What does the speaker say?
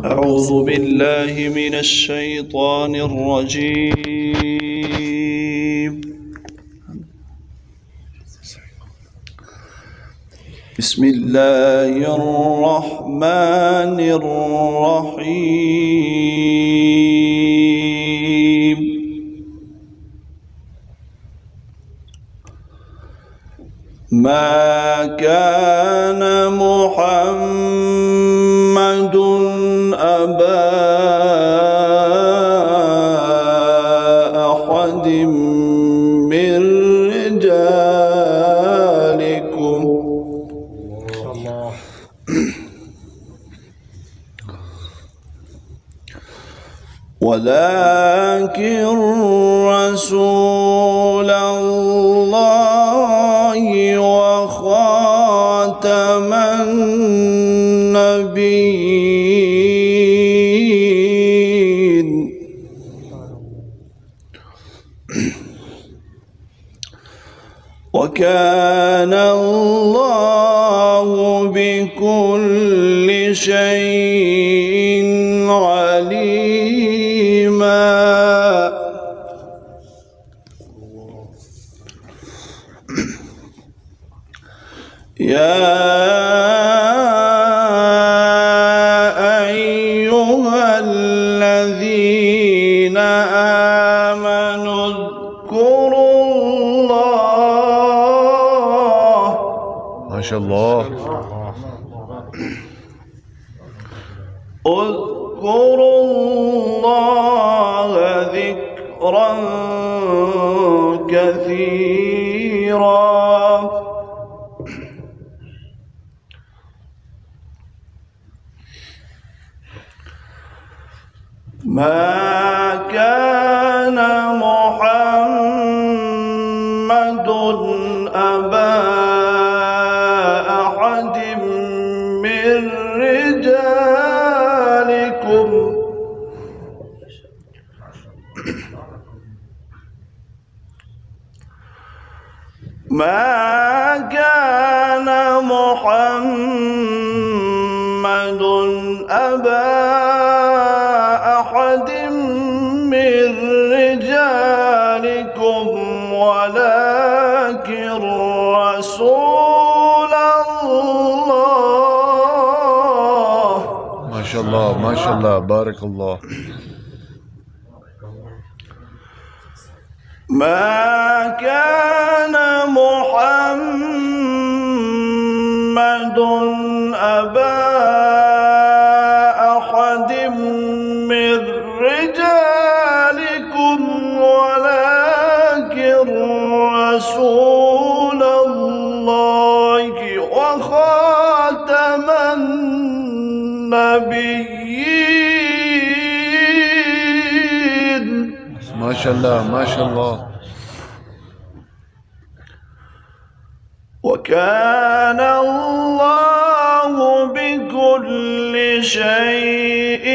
أعوذ بالله من الشيطان الرجيم. بسم الله الرحمن الرحيم. ما كان محمد أبا أحد من رجالكم ولكن رسول الله وخاتم النبيين. وكان الله بكل شيء عليما. يا أيها الذين آمنوا اذكروا الله. ما شاء الله. اذكروا الله ذكرا كثيرا. ما كان محمد أبا أحد من رجالكم ما كان محمد أبا أحد من رجالكم ولكن رسول الله. ما شاء الله ما شاء الله، بارك الله. ما كان محمد أبا أحد من رجالكم ولكن رسول الله وخاتم النبيين. ما شاء الله ما شاء الله. وكان الله بكل شيء